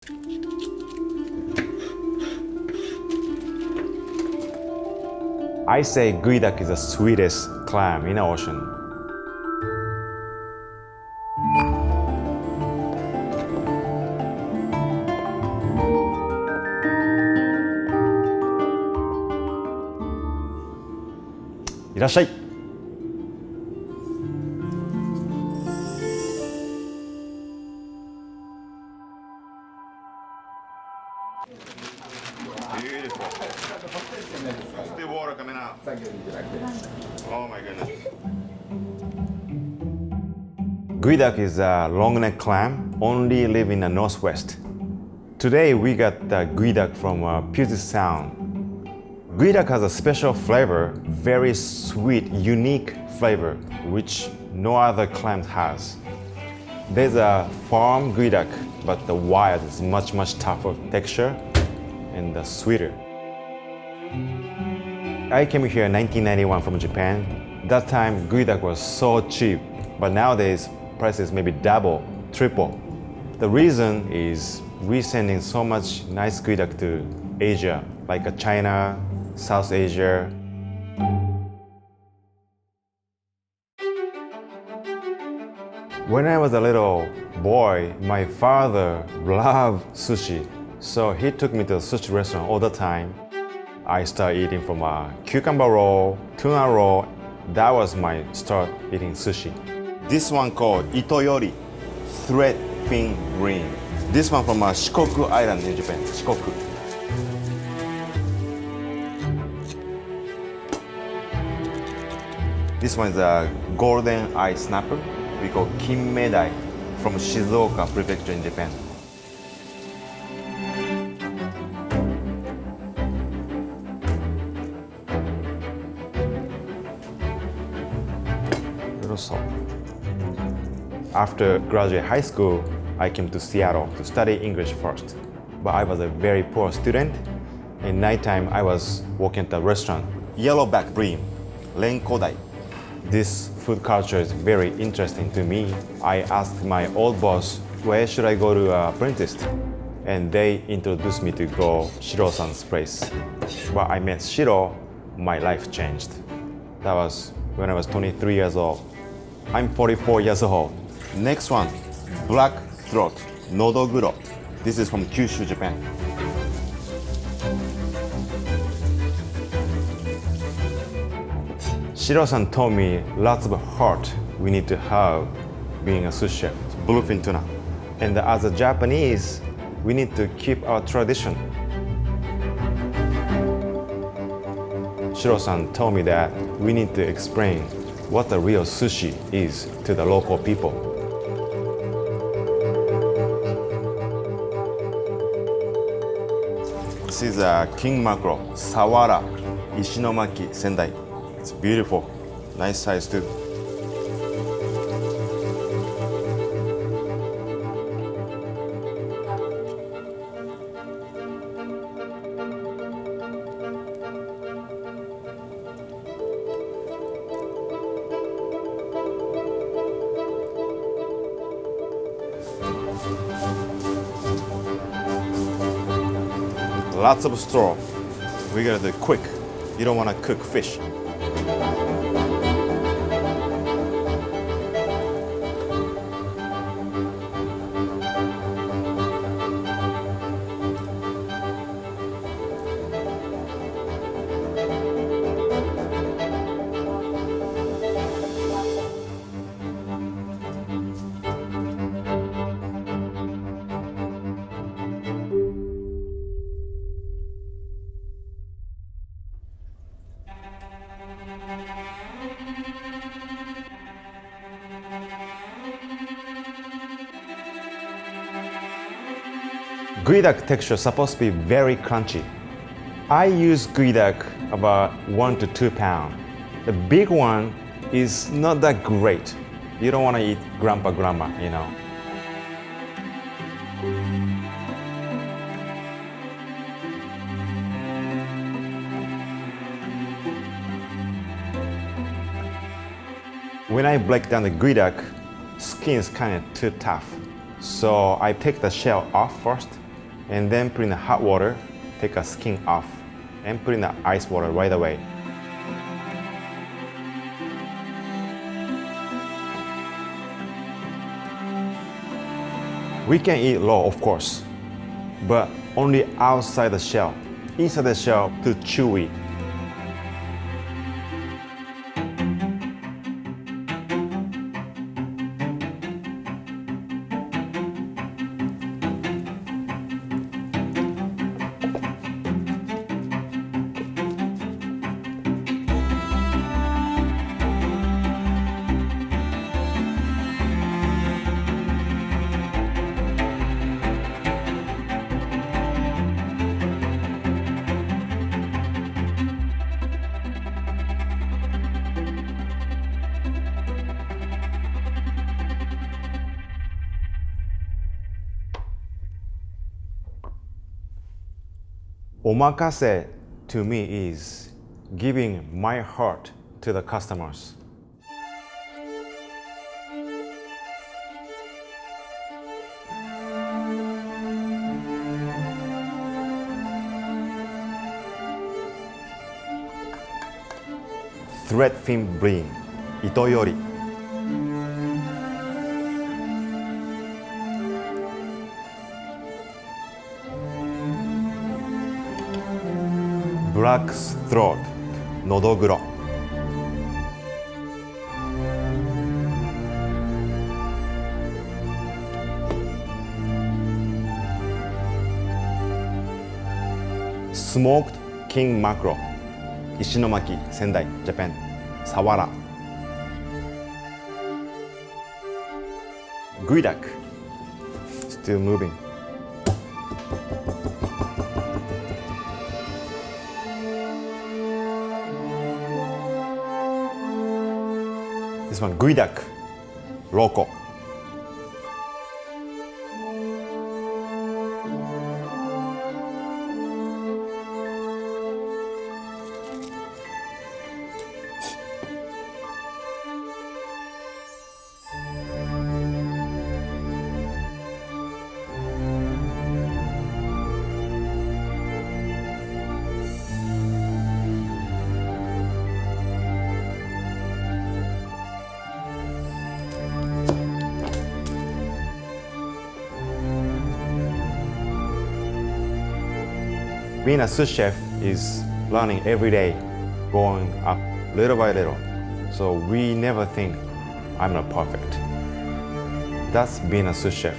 I say Geoduck is the sweetest clam in the ocean. Irashai! Beautiful. Still water coming out. Oh my goodness. Geoduck is a long-neck clam, only live in the northwest. Today we got the Geoduck from Puget Sound. Geoduck has a special flavor, very sweet, unique flavor, which no other clam has. There's a farm Geoduck, but the wild is much tougher texture and sweeter. I came here in 1991 from Japan. That time Geoduck was so cheap, but nowadays prices maybe double, triple. The reason is we sending so much nice Geoduck to Asia, like China, South Asia. When I was a little boy, my father loved sushi, so he took me to a sushi restaurant all the time. I started eating from a cucumber roll, tuna roll. That was my start eating sushi. This one called itoyori, thread fin ring. This one from Shikoku Island in Japan, Shikoku. This one is a golden eye snapper. We call kimmedai from Shizuoka Prefecture in Japan. Little salt. After graduate high school, I came to Seattle to study English first. But I was a very poor student. In nighttime, I was working at a restaurant. Yellowback bream, renkodai. This food culture is very interesting to me. I asked my old boss, where should I go to apprentice? And they introduced me to go Shiro-san's place. But I met Shiro, my life changed. That was when I was 23 years old. I'm 44 years old. Next one, black throat, nodoguro. This is from Kyushu, Japan. Shiro-san told me lots of heart we need to have being a sushi chef, bluefin tuna. And as a Japanese, we need to keep our tradition. Shiro-san told me that we need to explain what the real sushi is to the local people. This is a king mackerel, Sawara, Ishinomaki, Sendai. It's beautiful, nice size too. Lots of straw. We gotta do it quick. You don't want to cook fish. Geoduck texture is supposed to be very crunchy. I use Geoduck about 1 to 2 pounds. The big one is not that great. You don't want to eat grandpa, you know. When I break down the Geoduck, skin is kind of too tough. So I take the shell off first and then put in the hot water, take a skin off, and put in the ice water right away. We can eat raw, of course, but only outside the shell. Inside the shell, too chewy. Omakase to me is giving my heart to the customers. Thread fin bream, ito yori. Black throat, nodoguro. Smoked king mackerel, Ishinomaki, Sendai, Japan, sawara. Geoduck, still moving. This one, Geoduck, loco. Being a sous chef is learning every day, going up little by little. So we never think I'm not perfect. That's being a sous chef.